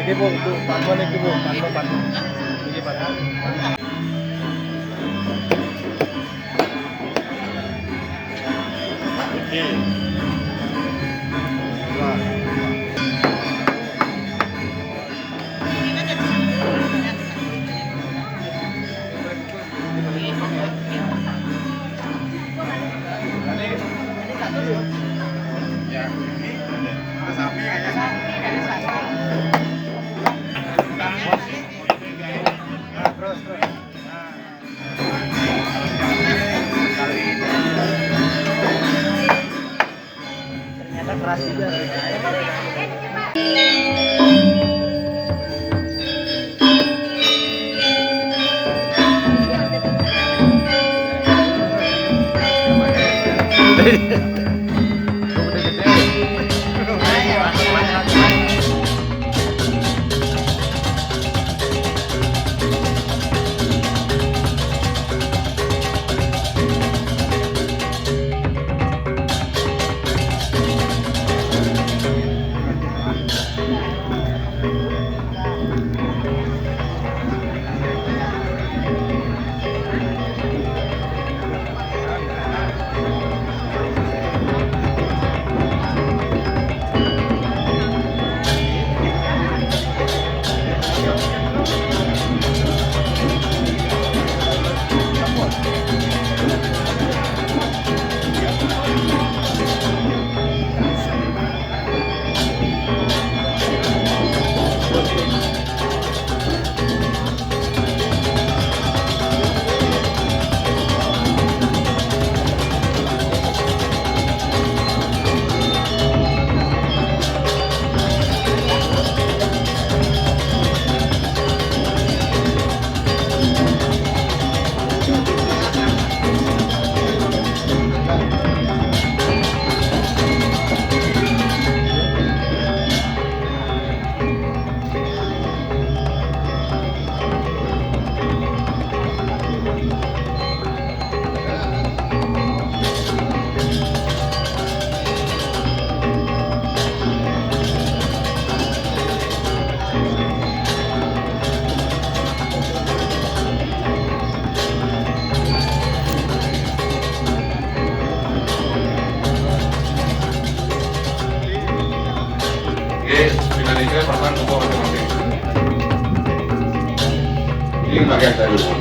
Sige po, panuan po, panuan. Sige pa. Okay. Ternyata keras juga. Finalisnya perasaan pokok masing-masing. Ini bagian dari dulu.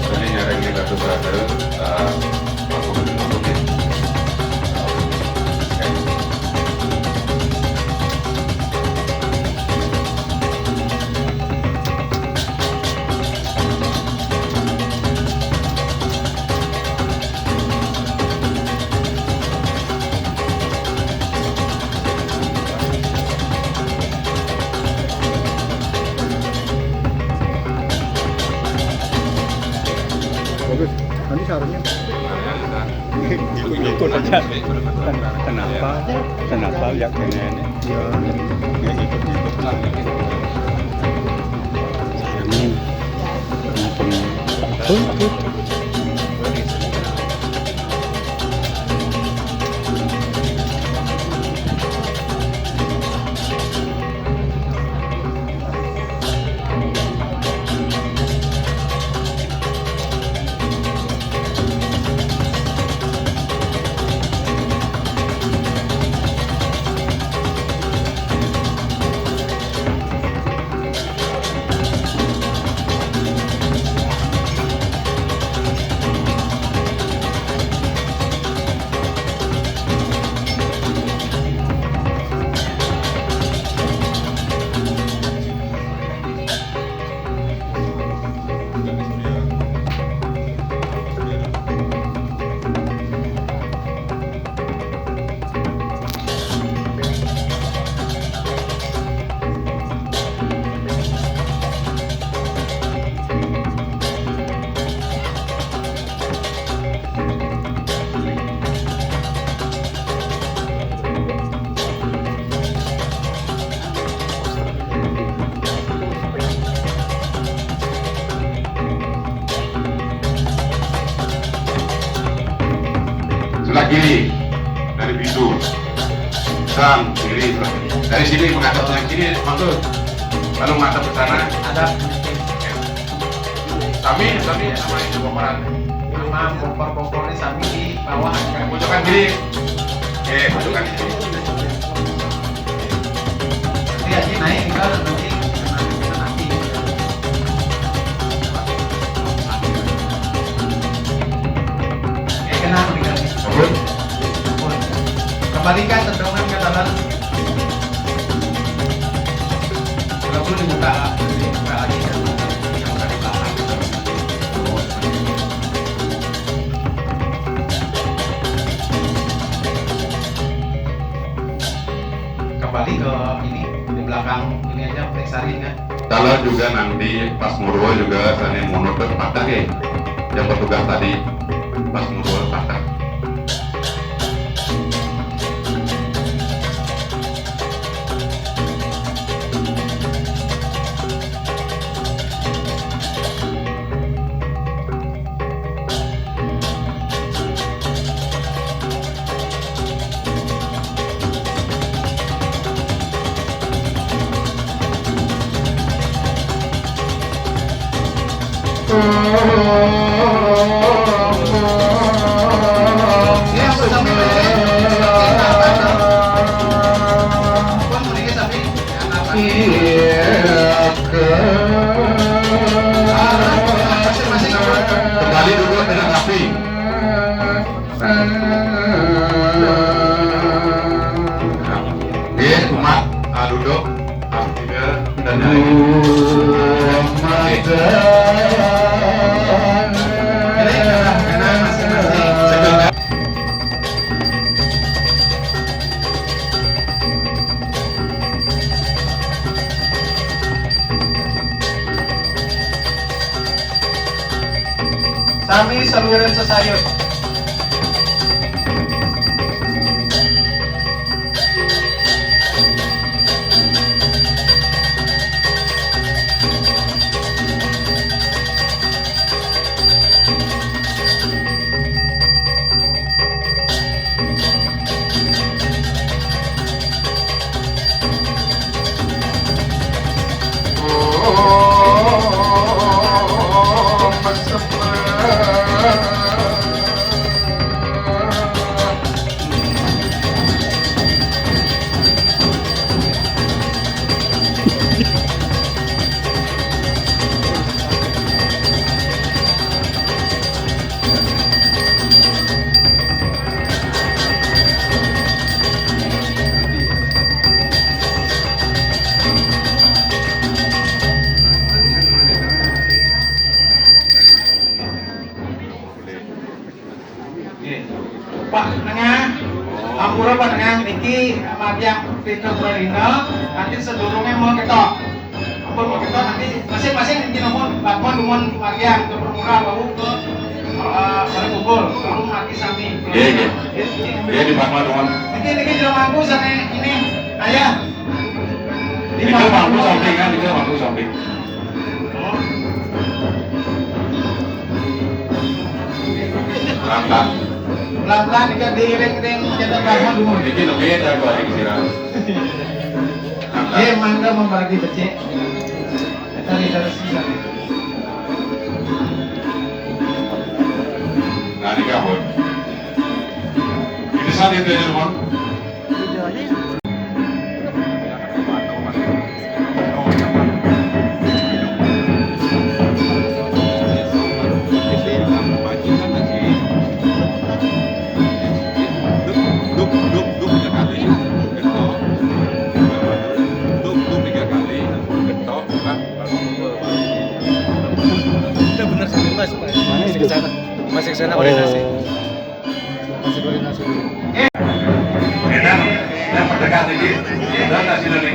Ini nyari kartu berada. Aku menunjukin. Bagus. Nanti sarungnya ikut aja. Kenapa ya pengen ya ikut lah. Sarungnya sebelah kiri dari pintu. Sang kiri dari sini menghadap ke kiri, mantul. Lalu menghadap ke sana. Ada Sami sama itu pemeran. nama kompor-kompor ini Sami di bawah. Pojokan kiri. Oke, pojokan kiri. Nanti aja naik kita nanti. Kenapa dikasih? Turun. Kembalikan tendongan ke dalam. Kalau perlu dibuka lagi. Dibuka di belakang. Kembali ke ini di belakang ini aja periksain kan. Kalau juga nanti pas Murwo juga sana mono patah ya. Yang petugas tadi pas Murwo patah. Ya, sampai Kembali duduk dengan rapi. Oke, umat duduk. Tiga dan Sami saluran sesayur. Pak Tengah, Ampura Pak Tengah, Niki, Madiang, Peter Berino, nanti sedurungnya mau ketok. Ampur mau ketok nanti masing-masing nanti nomor lakon lumon Madiang ke Permura baru ke Balai Kumpul, baru mati Sami. Iya di Bakma dong. Niki di rumahku sana ini ayah. Di bangku samping kan, di bangku samping. Langkah. Pelan-pelan jika diiring-iring jatuh bangun dulu. Ini lebih ada kok yang istirahat. Dia mangga membagi becek. Kita lihat sisa. Nah, ini kabut. Ini saat itu aja, Mon. Masih ke sana koordinasi. Masih koordinasi. Enak, yang pendekat ini, dan nasi lagi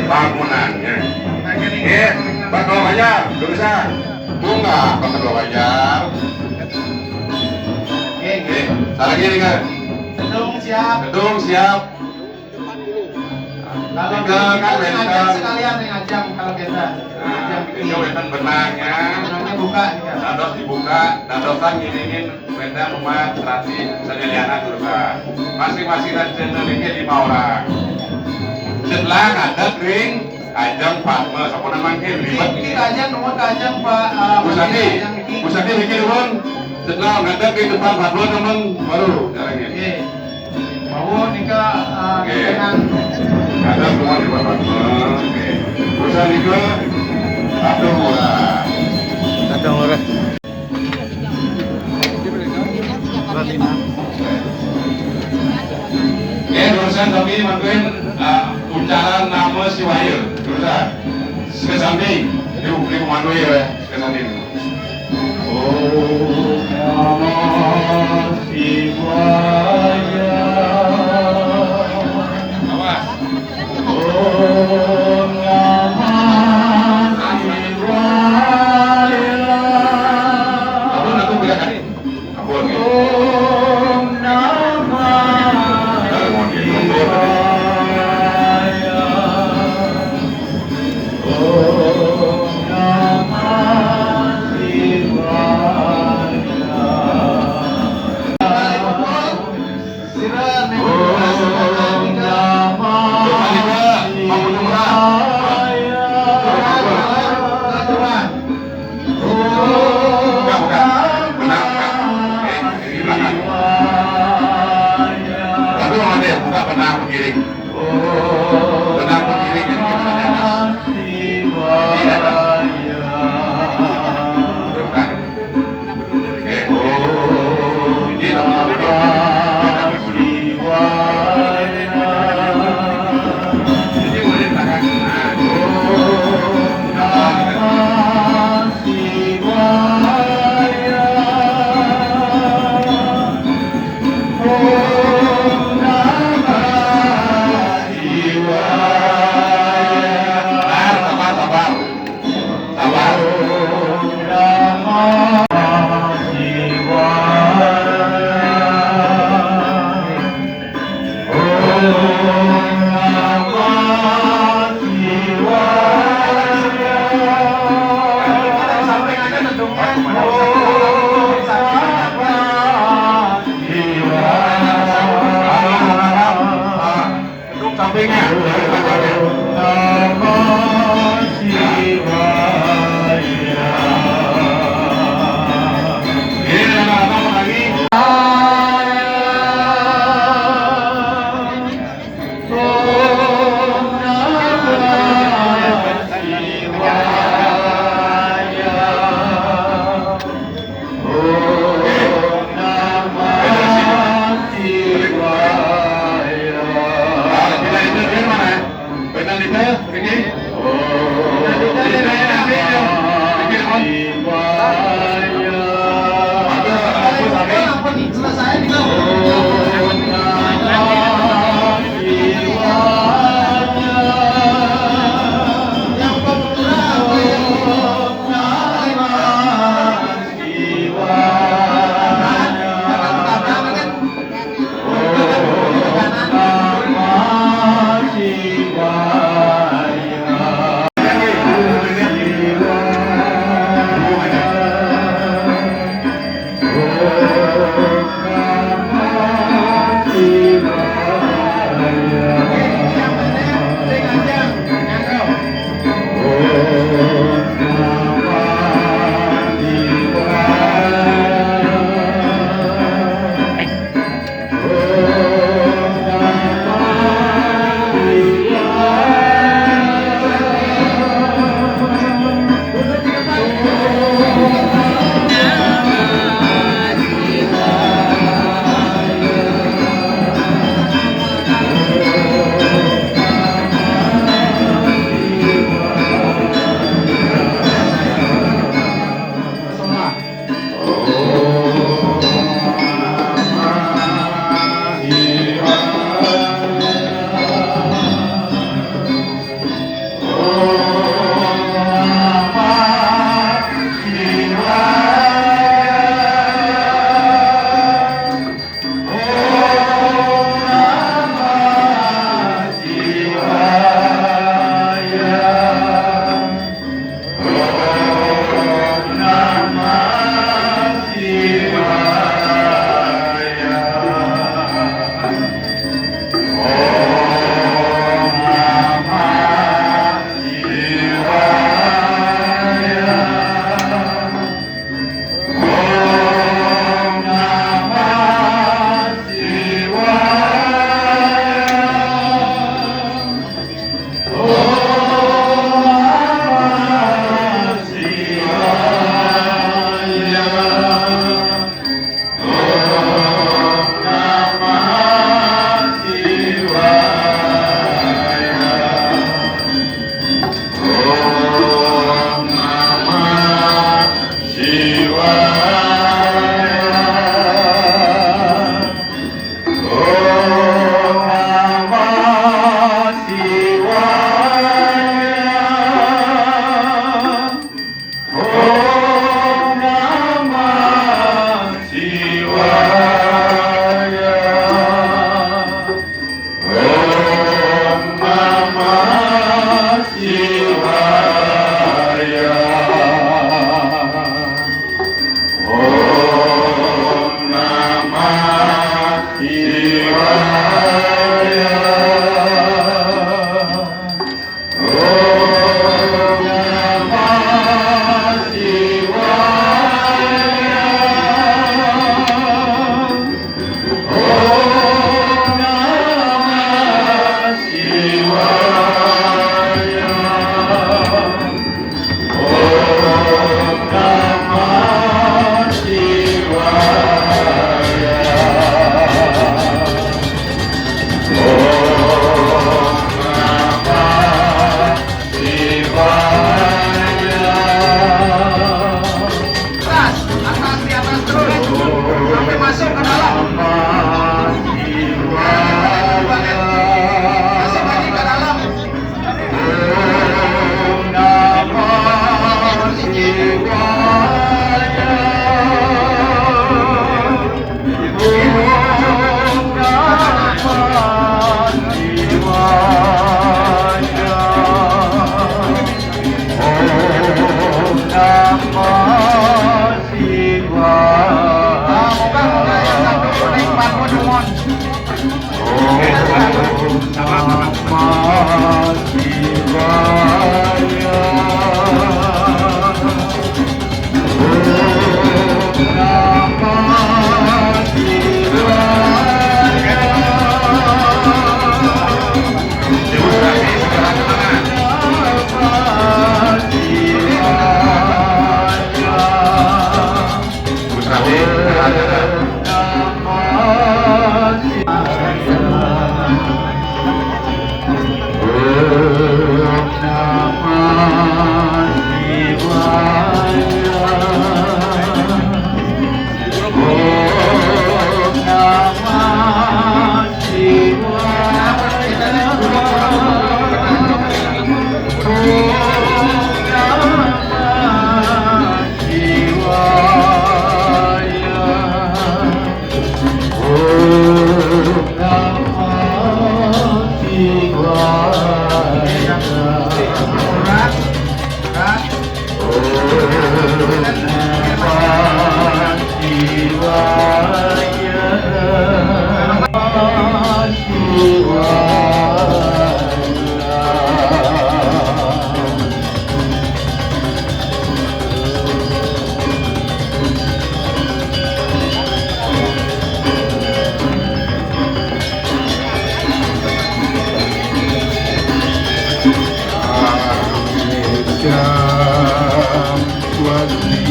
bangunannya. Pak Ketua Banjar, bisa bunga Pak Ketua Banjar. Salah kiri kan? Gedung siap. Gedung siap. Kalau Tinggal kan ngajak wenten. sekalian nih ngajak kalau kita. Ngajak Ini wenten benangnya. benangnya buka nih. Dados dibuka, dadosan ngilingin benda rumah serati sendiriana dulu kan. Masing-masing dan channel ini 5 orang. Setelah ada ring ajang Fatma, siapa namanya ribet Ini ini. kajang nomor kajang Pak. Pusati, Kajang ini. pusati bikin dulu. Setelah ada ring depan Fatma teman baru caranya. Oke. Mau nikah Oke. dengan Ada semua di depan Fatma. Oke. Pusati juga satu murah. Ada murah. Oke, terusan kami bantuin ucapan nama si Wahyu. Terusan. Ke samping. Di komando ya, ke samping. Oh, nama Shivaya. Awas. Oh, nama Shivaya. Abang aku bilang kan? Abang. Oh, nama Shivaya.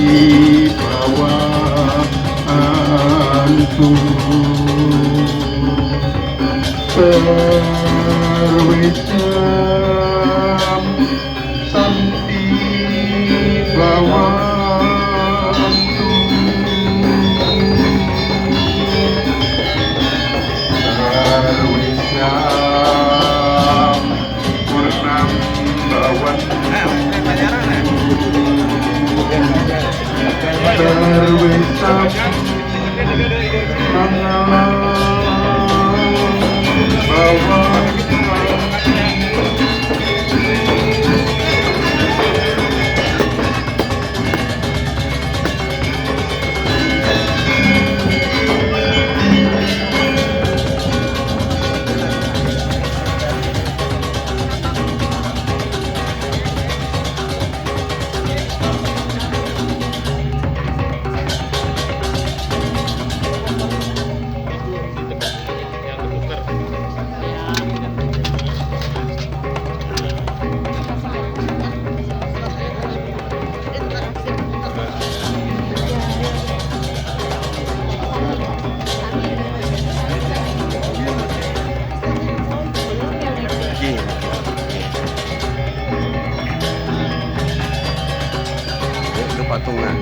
bawah antum terwecam sampai bawah antum terwecam purnam bawan terwecam mengalah bawah itu patungan.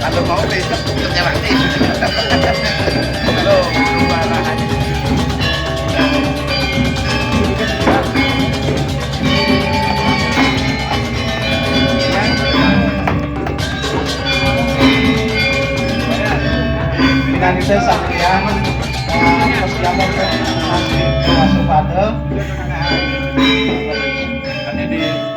Kalau mau besok kerja bakti. Halo, rumah lahan. Dan itu sampean persiapan ke masuk pada. Kan di